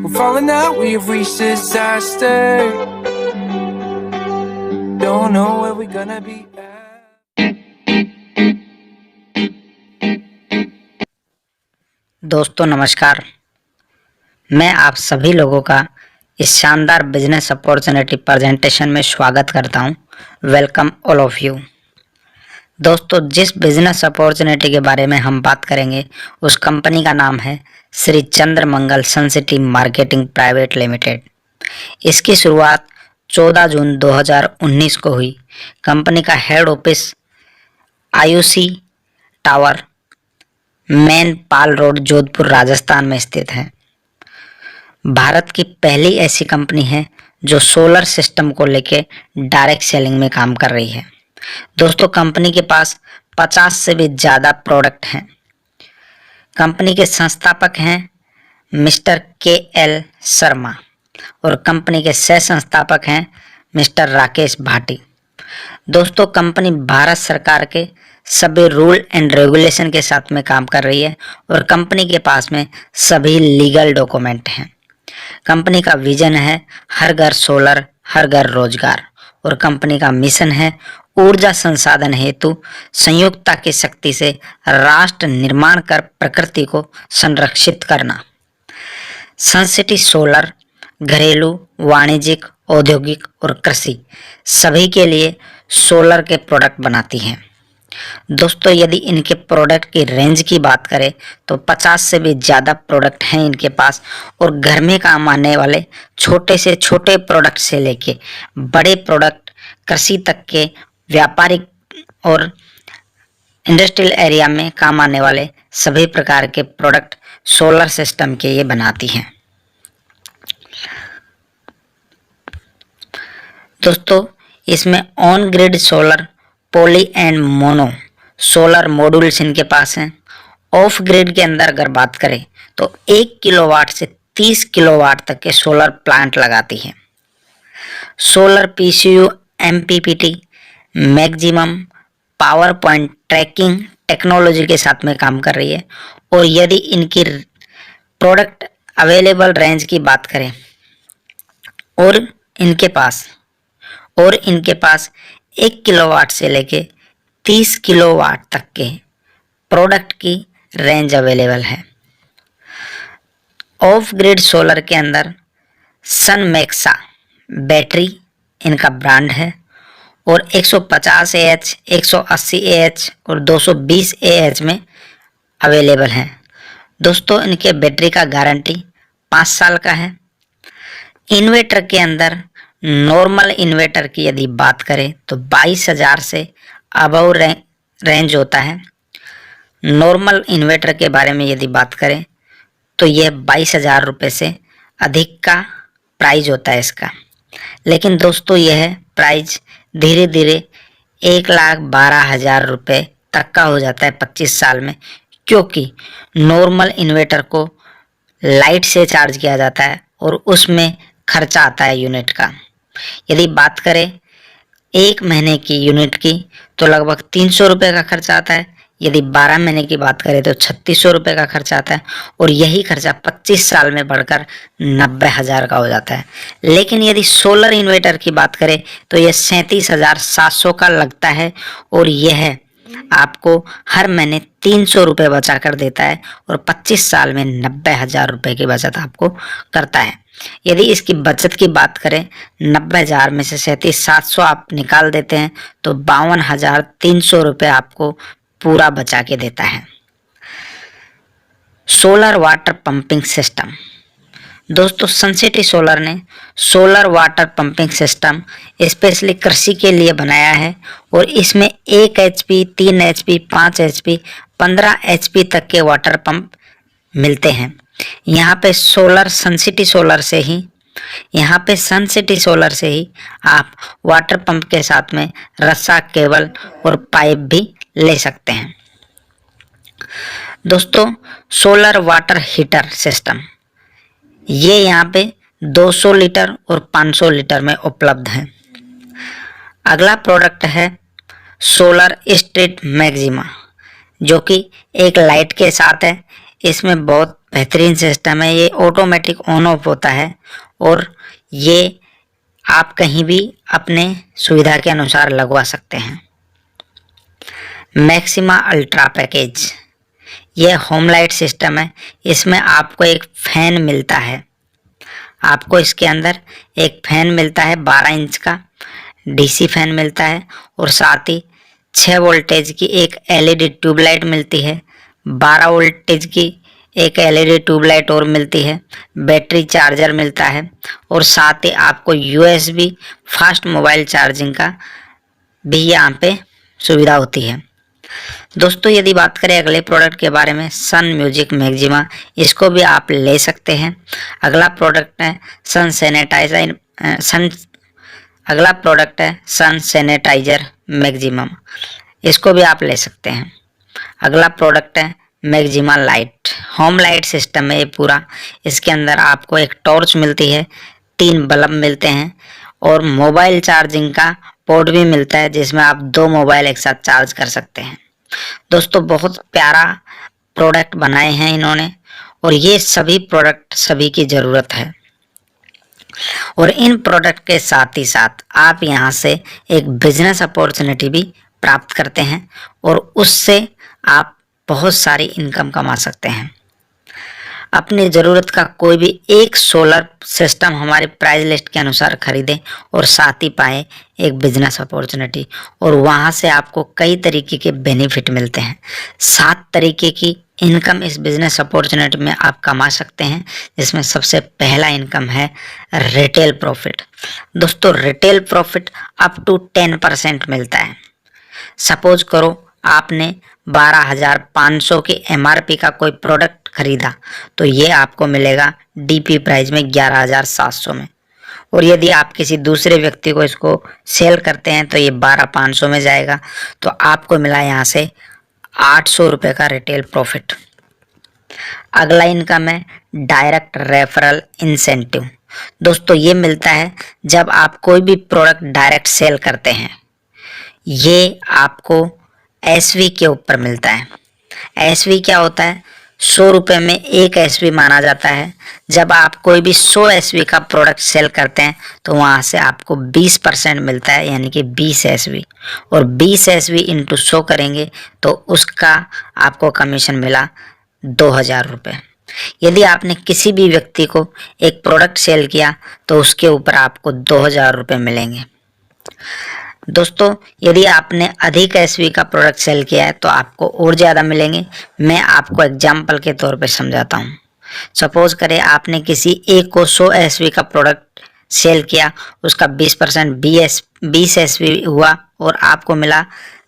We're falling out, we've reached disaster. Don't know where we're gonna be at. दोस्तों नमस्कार। मैं आप सभी लोगों का इस शानदार बिजनेस अपॉर्चुनिटी प्रेजेंटेशन में स्वागत करता हूं। Welcome all of you. दोस्तों जिस बिजनेस अपॉर्चुनिटी के बारे में हम बात करेंगे उस कंपनी का नाम है श्री चंद्र मंगल सन सिटी मार्केटिंग प्राइवेट लिमिटेड। इसकी शुरुआत 14 जून 2019 को हुई। कंपनी का हेड ऑफिस आयुसी टावर, मेन पाल रोड, जोधपुर, राजस्थान में स्थित है। भारत की पहली ऐसी कंपनी है जो सोलर सिस्टम को लेके डायरेक्ट सेलिंग में काम कर रही है। दोस्तों कंपनी के पास 50 से भी ज़्यादा प्रोडक्ट हैं। कंपनी के संस्थापक हैं मिस्टर KL शर्मा और कंपनी के सह संस्थापक हैं मिस्टर राकेश भाटी। दोस्तों कंपनी भारत सरकार के सभी रूल एंड रेगुलेशन के साथ में काम कर रही है और कंपनी के पास में सभी लीगल डॉक्यूमेंट हैं। कंपनी का विजन है हर घर सोलर, हर घर रोजगार और कंपनी का मिशन है ऊर्जा संसाधन हेतु संयुक्तता की शक्ति से राष्ट्र निर्माण कर प्रकृति को संरक्षित करना। सन सिटी सोलर घरेलू, वाणिज्यिक, औद्योगिक और कृषि सभी के लिए सोलर के प्रोडक्ट बनाती हैं। दोस्तों यदि इनके प्रोडक्ट की रेंज की बात करें तो 50 से भी ज़्यादा प्रोडक्ट हैं इनके पास और घर में काम आने वाले छोटे से छोटे प्रोडक्ट से लेके बड़े प्रोडक्ट कृषि तक के व्यापारिक और इंडस्ट्रियल एरिया में काम आने वाले सभी प्रकार के प्रोडक्ट सोलर सिस्टम के ये बनाती हैं। दोस्तों इसमें on grid solar, poly and mono solar modules इनके पास हैं। ऑफ ग्रिड के अंदर अगर बात करें तो 1 किलोवाट से 30 किलोवाट तक के सोलर प्लांट लगाती है। Solar PCU MPPT maximum power point tracking technology के साथ में काम कर रही है। और यदि इनकी प्रोडक्ट अवेलेबल रेंज की बात करें और इनके पास 1 किलोवाट से लेके 30 किलोवाट तक के प्रोडक्ट की रेंज अवेलेबल है। ऑफ ग्रिड सोलर के अंदर सनमैक्सा बैटरी इनका ब्रांड है और 150 AH, 180 AH और 220 AH में अवेलेबल है। दोस्तों इनके बैटरी का गारंटी 5 साल का है। इन्वर्टर के अंदर नॉर्मल इन्वर्टर की यदि बात करें तो 22,000 से अबव रेंज होता है। नॉर्मल इन्वर्टर के बारे में यदि बात करें तो यह 22,000 रुपये से अधिक का प्राइस होता है इसका। लेकिन दोस्तों यह प्राइस धीरे धीरे 1,12,000 रुपये तक का हो जाता है 25 साल में, क्योंकि नॉर्मल इन्वर्टर को लाइट से चार्ज किया जाता है और उसमें खर्चा आता है यूनिट का। यदि बात करें 1 महीने की यूनिट की तो लगभग 300 रुपये का खर्चा आता है। यदि 12 महीने की बात करें तो 3600 रुपये का खर्चा आता है और यही खर्चा 25 साल में बढ़कर 90,000 का हो जाता है। लेकिन यदि सोलर इन्वर्टर की बात करें तो यह 37,700 का लगता है और यह आपको हर महीने 300 रुपये बचा कर देता है और 25 साल में 90,000 रुपये की बचत आपको करता है। यदि इसकी बचत की बात करें 90,000 में से 37,700 आप निकाल देते हैं तो 52,300 रुपये आपको पूरा बचा के देता है। Solar water pumping system. दोस्तों सन सिटी सोलर ने solar water pumping system specially कृषि के लिए बनाया है और इसमें 1 HP, 3 HP, 5 HP, 15 HP तक के वाटर पंप मिलते हैं। यहाँ पे सन सिटी सोलर से ही आप वाटर पंप के साथ में रस्सा, केबल और पाइप भी ले सकते हैं। दोस्तों सोलर वाटर हीटर सिस्टम ये यहाँ पे 200 लीटर और 500 लीटर में उपलब्ध है। अगला प्रोडक्ट है सोलर स्ट्रीट मैक्सिमा, जो कि एक लाइट के साथ है। इसमें बहुत बेहतरीन सिस्टम है। ये ऑटोमेटिक ऑन ऑफ होता है और ये आप कहीं भी अपने सुविधा के अनुसार लगवा सकते हैं। मैक्सिमा अल्ट्रा पैकेज, यह होम लाइट सिस्टम है। इसमें आपको एक फैन मिलता है, आपको इसके अंदर एक फैन मिलता है 12 इंच का डीसी फैन मिलता है और साथ ही 6 वोल्टेज की एक एलईडी ट्यूबलाइट मिलती है, 12 वोल्टेज की एक एलईडी ट्यूबलाइट और मिलती है, बैटरी चार्जर मिलता है और साथ ही आपको यूएसबी फास्ट मोबाइल चार्जिंग का भी यहाँ पे सुविधा होती है। दोस्तों यदि बात करें अगले प्रोडक्ट के बारे में, सन म्यूजिक मैक्सिमा, इसको भी आप ले सकते हैं। अगला प्रोडक्ट है सन सैनिटाइजर मैक्सिमम, इसको भी आप ले सकते हैं। अगला प्रोडक्ट है maxima light, home light system है ये पूरा। इसके अंदर आपको एक टॉर्च मिलती है, 3 बल्ब मिलते हैं और मोबाइल चार्जिंग का पोर्ट भी मिलता है जिसमें आप 2 मोबाइल एक साथ चार्ज कर सकते हैं। दोस्तों बहुत प्यारा प्रोडक्ट बनाए हैं इन्होंने और ये सभी प्रोडक्ट सभी की ज़रूरत है। और इन प्रोडक्ट के साथ ही साथ आप यहाँ से एक बिजनेस अपॉर्चुनिटी भी प्राप्त करते हैं और उससे आप बहुत सारी इनकम कमा सकते हैं। अपनी ज़रूरत का कोई भी एक सोलर सिस्टम हमारे प्राइस लिस्ट के अनुसार खरीदें और साथ ही पाएँ एक बिजनेस अपॉर्चुनिटी, और वहाँ से आपको कई तरीके के बेनिफिट मिलते हैं। 7 तरीके की इनकम इस बिजनेस अपॉर्चुनिटी में आप कमा सकते हैं, जिसमें सबसे पहला इनकम है रिटेल प्रॉफिट। दोस्तों रिटेल प्रॉफिट अप टू 10% मिलता है। सपोज करो आपने 12,500 की एमआरपी का कोई प्रोडक्ट खरीदा तो ये आपको मिलेगा डीपी प्राइस में 11,700 में, और यदि आप किसी दूसरे व्यक्ति को इसको सेल करते हैं तो ये 12,500 में जाएगा, तो आपको मिला यहाँ से 800 रुपये का रिटेल प्रॉफिट। अगला इनकम है डायरेक्ट रेफरल इंसेंटिव। दोस्तों ये मिलता है जब आप कोई भी प्रोडक्ट डायरेक्ट सेल करते हैं, ये आपको एसवी के ऊपर मिलता है। एसवी क्या होता है? 100 रुपये में 1 एसवी माना जाता है। जब आप कोई भी 100 एसवी का प्रोडक्ट सेल करते हैं तो वहाँ से आपको 20% मिलता है, यानी कि 20 एसवी, और 20 एसवी इंटू 100 करेंगे तो उसका आपको कमीशन मिला 2,000 रुपये। यदि आपने किसी भी व्यक्ति को एक प्रोडक्ट सेल किया तो उसके ऊपर आपको 2,000 रुपये मिलेंगे। दोस्तों यदि आपने अधिक एसवी का प्रोडक्ट सेल किया है तो आपको और ज़्यादा मिलेंगे। मैं आपको एग्जाम्पल के तौर पे समझाता हूँ। सपोज करें आपने किसी एक को 100 एसवी का प्रोडक्ट सेल किया, उसका 20% 20 एसवी हुआ और आपको मिला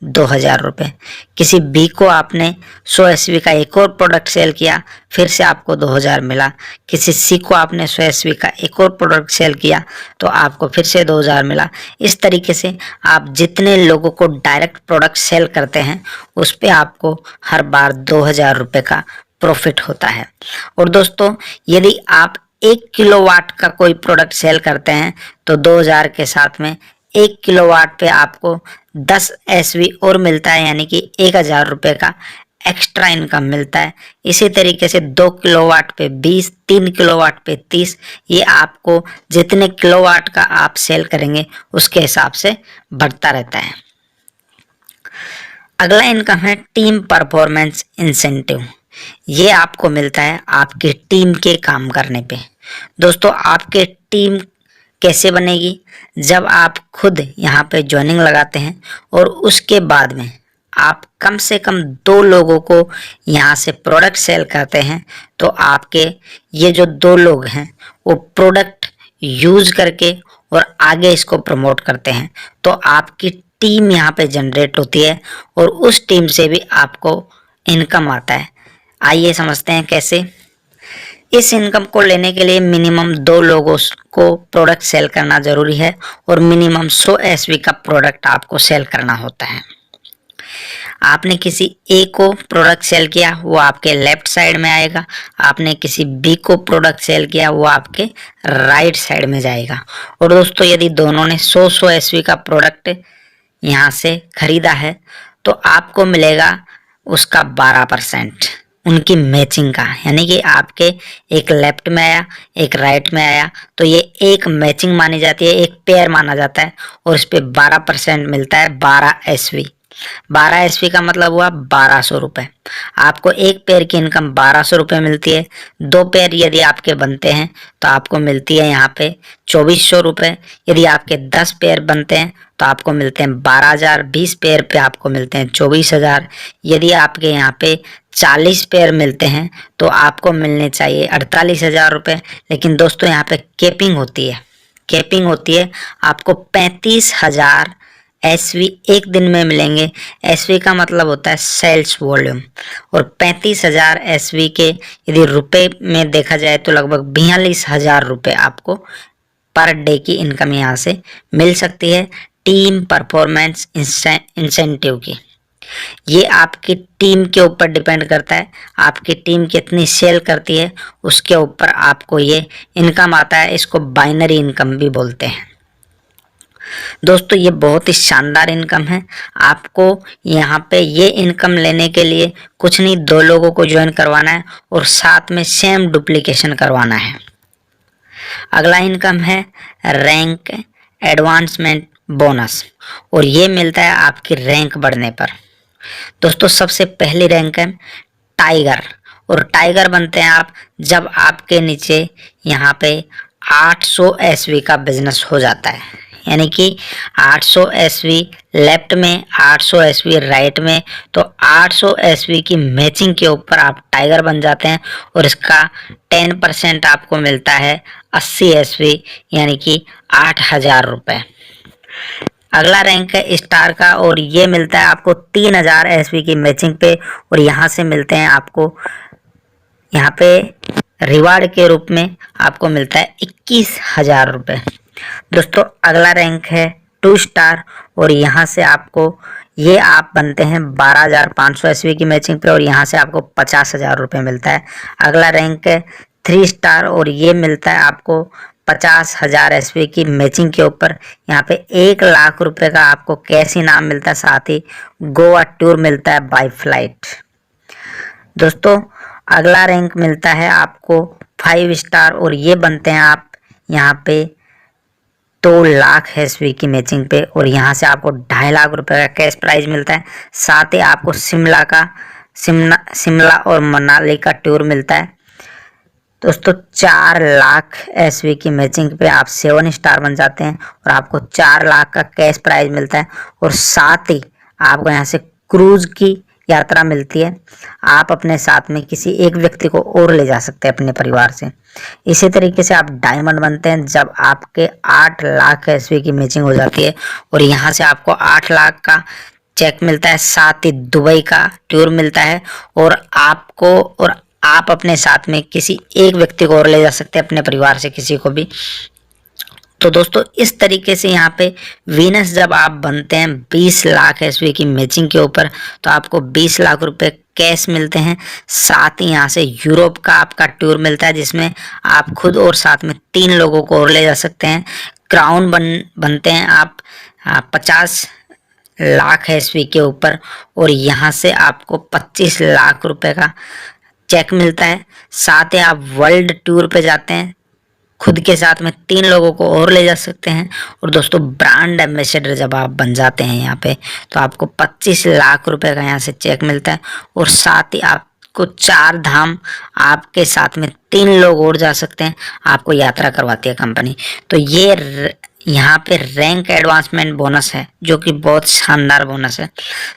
2,000 रुपये। किसी बी को आपने 100 एसवी का एक और प्रोडक्ट सेल किया, फिर से आपको 2,000 मिला। किसी सी को आपने 100 एसवी का एक और प्रोडक्ट सेल किया तो आपको फिर से 2,000 मिला। इस तरीके से आप जितने लोगों को डायरेक्ट प्रोडक्ट सेल करते हैं उस पर आपको हर बार 2,000 रुपये का प्रॉफिट होता है। और दोस्तों यदि आप 1 किलोवाट का कोई प्रोडक्ट सेल करते हैं तो 2,000 के साथ में 1 किलोवाट पे आपको 10 एसवी और मिलता है, यानी कि 1,000 रुपये का एक्स्ट्रा इनकम मिलता है। इसी तरीके से 2 किलोवाट पे 20, 3 किलोवाट पे 30, ये आपको जितने किलोवाट का आप सेल करेंगे उसके हिसाब से बढ़ता रहता है। अगला इनकम है टीम परफॉर्मेंस इंसेंटिव। ये आपको मिलता है आपकी टीम के काम करने पे। दोस्तों आपके टीम कैसे बनेगी? जब आप खुद यहाँ पे ज्वाइनिंग लगाते हैं और उसके बाद में आप कम से कम 2 लोगों को यहाँ से प्रोडक्ट सेल करते हैं तो आपके ये जो 2 लोग हैं वो प्रोडक्ट यूज करके और आगे इसको प्रमोट करते हैं, तो आपकी टीम यहाँ पे जनरेट होती है और उस टीम से भी आपको इनकम आता है। आइए समझते हैं कैसे। इस इनकम को लेने के लिए मिनिमम 2 लोगों को प्रोडक्ट सेल करना ज़रूरी है और मिनिमम 100 एसवी का प्रोडक्ट आपको सेल करना होता है। आपने किसी ए को प्रोडक्ट सेल किया वो आपके लेफ्ट साइड में आएगा, आपने किसी बी को प्रोडक्ट सेल किया वो आपके राइट साइड में जाएगा। और दोस्तों यदि दोनों ने 100 एसवी का प्रोडक्ट यहाँ से खरीदा है तो आपको मिलेगा उसका 12%। उनकी मैचिंग का, यानी कि आपके एक लेफ्ट में आया एक राइट में आया तो ये एक मैचिंग मानी जाती है, एक पेयर माना जाता है और इस पे 12% मिलता है 12 SV। 12 SV का मतलब हुआ 1200 रुपये। आपको एक पेयर की इनकम 1200 रुपये मिलती है। 2 पेयर यदि आपके बनते हैं तो आपको मिलती है यहाँ पे 2400 रुपये। यदि आपके 10 पेयर बनते हैं तो आपको मिलते हैं 12,000। 20 पेयर पे आपको मिलते हैं 24,000। यदि आपके यहाँ पे 40 पेयर मिलते हैं तो आपको मिलने चाहिए 48,000 रुपये। लेकिन दोस्तों यहाँ पे कैपिंग होती है, कैपिंग होती है, आपको 35,000 SV एक दिन में मिलेंगे। SV का मतलब होता है सेल्स वॉल्यूम, और 35,000 SV के यदि रुपए में देखा जाए तो लगभग 42,000 रुपये आपको पर डे की इनकम यहाँ से मिल सकती है टीम परफॉर्मेंस इंसेंटिव की। ये आपकी टीम के ऊपर डिपेंड करता है, आपकी टीम कितनी सेल करती है उसके ऊपर आपको ये इनकम आता है। इसको बाइनरी इनकम भी बोलते हैं। दोस्तों ये बहुत ही शानदार इनकम है। आपको यहाँ पे ये इनकम लेने के लिए कुछ नहीं, 2 लोगों को ज्वाइन करवाना है और साथ में सेम डुप्लीकेशन करवाना है। अगला इनकम है रैंक एडवांसमेंट बोनस, और ये मिलता है आपकी रैंक बढ़ने पर। दोस्तों सबसे पहली रैंक है टाइगर, और टाइगर बनते हैं आप जब आपके नीचे यहाँ पे 800 SV का बिजनेस हो जाता है, यानी कि 800 SV लेफ्ट में 800 SV राइट में, तो 800 SV की मैचिंग के ऊपर आप टाइगर बन जाते हैं और इसका 10% आपको मिलता है 80 SV, यानी कि 8,000 रुपये। अगला रैंक है स्टार का, और ये मिलता है आपको 3,000 SV की मैचिंग पे, और यहाँ से मिलते हैं आपको यहाँ पे रिवार्ड के रूप में आपको मिलता है 21,000 रुपये। दोस्तों अगला रैंक है 2 स्टार, और यहाँ से आपको ये आप बनते हैं 12,500 SV की मैचिंग पे, और यहाँ से आपको 50,000 रुपये मिलता है। अगला रैंक है 3 स्टार, और ये मिलता है आपको 50,000 SV की मैचिंग के ऊपर। यहाँ पे 1,00,000 रुपये का आपको कैश इनाम मिलता है, साथ ही गोवा टूर मिलता है बाय फ्लाइट। दोस्तों अगला रैंक मिलता है आपको 5 स्टार, और ये बनते हैं आप यहाँ पे 2,00,000 SV की मैचिंग पे, और यहाँ से आपको 2,50,000 रुपये का कैश प्राइज मिलता है। साथ ही आपको शिमला और मनाली का टूर मिलता है। दोस्तों 4,00,000 SV की मैचिंग पे आप 7 स्टार बन जाते हैं और आपको 4,00,000 का कैश प्राइज मिलता है, और साथ ही आपको यहाँ से क्रूज की यात्रा मिलती है। आप अपने साथ में किसी एक व्यक्ति को और ले जा सकते हैं अपने परिवार से। इसी तरीके से आप डायमंड बनते हैं जब आपके 8,00,000 SV की मैचिंग हो जाती है, और यहाँ से आपको 8,00,000 का चेक मिलता है, साथ ही दुबई का टूर मिलता है, और आप अपने साथ में किसी एक व्यक्ति को और ले जा सकते हैं अपने परिवार से किसी को भी। तो दोस्तों इस तरीके से यहाँ पे वीनस जब आप बनते हैं 20,00,000 SV की मैचिंग के ऊपर, तो आपको 20,00,000 रुपये कैश मिलते हैं। साथ ही यहाँ से यूरोप का आपका टूर मिलता है, जिसमें आप खुद और साथ में 3 लोगों को और ले जा सकते हैं। क्राउन बनते हैं आप 50,00,000 SV के ऊपर, और यहाँ से आपको 25,00,000 रुपये का चेक मिलता है। साथ ही आप वर्ल्ड टूर पे जाते हैं, खुद के साथ में 3 लोगों को और ले जा सकते हैं। और दोस्तों ब्रांड एम्बेसडर जब आप बन जाते हैं यहाँ पे, तो आपको 25,00,000 रुपये का यहाँ से चेक मिलता है, और साथ ही आपको 4 धाम आपके साथ में 3 लोग और जा सकते हैं, आपको यात्रा करवाती है कंपनी। तो ये यहाँ पे रैंक एडवांसमेंट बोनस है, जो कि बहुत शानदार बोनस है।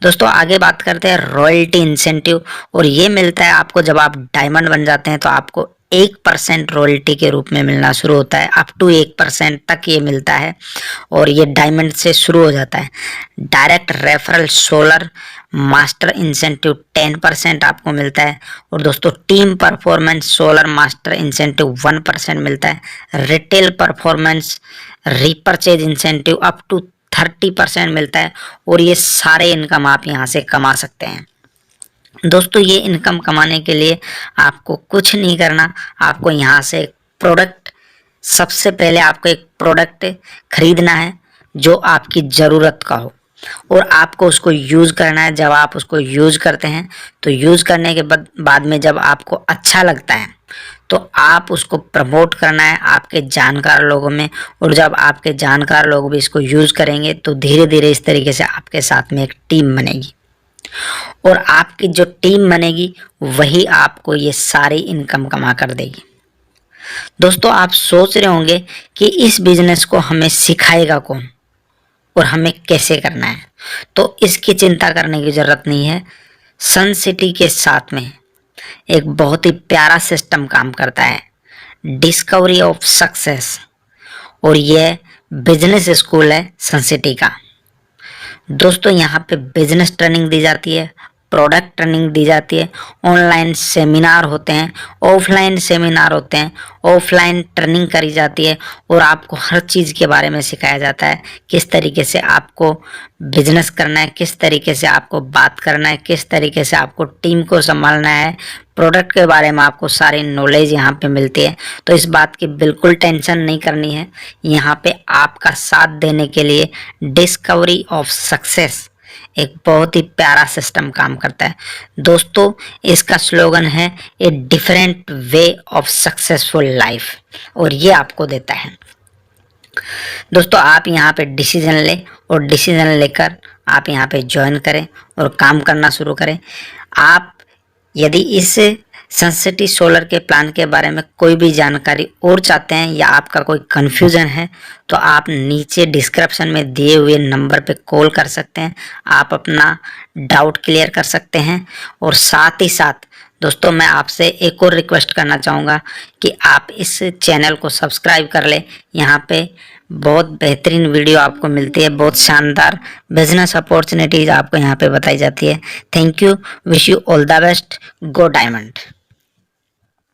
दोस्तों आगे बात करते हैं रॉयल्टी इंसेंटिव, और ये मिलता है आपको जब आप डायमंड बन जाते हैं, तो आपको 1% रॉयल्टी के रूप में मिलना शुरू होता है। अप टू 1% तक ये मिलता है, और ये डायमंड से शुरू हो जाता है। Direct referral solar master incentive 10% आपको मिलता है, और दोस्तों team performance solar master incentive 1% मिलता है। Retail performance repurchase incentive up to 30% मिलता है, और ये सारे इनकम आप यहाँ से कमा सकते हैं। दोस्तों ये इनकम कमाने के लिए आपको कुछ नहीं करना, आपको यहाँ से सबसे पहले आपको एक प्रोडक्ट खरीदना है जो आपकी ज़रूरत का हो। और आपको उसको यूज़ करना है। जब आप उसको यूज़ करते हैं तो यूज़ करने के बाद में जब आपको अच्छा लगता है तो आप उसको प्रमोट करना है आपके जानकार लोगों में, और जब आपके जानकार लोग भी इसको यूज़ करेंगे तो धीरे धीरे इस तरीके से आपके साथ में एक टीम बनेगी, और आपकी जो टीम बनेगी वही आपको ये सारी इनकम कमा कर देगी। दोस्तों, आप सोच रहे होंगे कि इस बिजनेस को हमें सिखाएगा कौन और हमें कैसे करना है। तो इसकी चिंता करने की ज़रूरत नहीं है। सन सिटी के साथ में एक बहुत ही प्यारा सिस्टम काम करता है, डिस्कवरी ऑफ सक्सेस, और यह बिजनेस स्कूल है सन सिटी का। दोस्तों, यहाँ पे बिजनेस ट्रेनिंग दी जाती है, प्रोडक्ट ट्रेनिंग दी जाती है, ऑनलाइन सेमिनार होते हैं, ऑफलाइन सेमिनार होते हैं, ऑफलाइन ट्रेनिंग करी जाती है, और आपको हर चीज़ के बारे में सिखाया जाता है। किस तरीके से आपको बिजनेस करना है, किस तरीके से आपको बात करना है, किस तरीके से आपको टीम को संभालना है, प्रोडक्ट के बारे में आपको सारी नॉलेज यहाँ पे मिलती है। तो इस बात की बिल्कुल टेंशन नहीं करनी है। यहाँ पे आपका साथ देने के लिए डिस्कवरी ऑफ सक्सेस एक बहुत ही प्यारा सिस्टम काम करता है। दोस्तों, इसका स्लोगन है a different way of successful life, और ये आपको देता है। दोस्तों, आप यहाँ पे डिसीजन लें, और डिसीजन लेकर आप यहाँ पे ज्वाइन करें और काम करना शुरू करें। आप यदि इस सन सिटी सोलर के प्लान के बारे में कोई भी जानकारी और चाहते हैं, या आपका कोई कन्फ्यूज़न है, तो आप नीचे डिस्क्रिप्शन में दिए हुए नंबर पे कॉल कर सकते हैं। आप अपना डाउट क्लियर कर सकते हैं। और साथ ही साथ दोस्तों, मैं आपसे एक और रिक्वेस्ट करना चाहूँगा कि आप इस चैनल को सब्सक्राइब कर लें। यहाँ पे बहुत बेहतरीन वीडियो आपको मिलती है, बहुत शानदार बिजनेस अपॉर्चुनिटीज़ आपको यहाँ पे बताई जाती है। Thank you, wish you all the best, go diamond.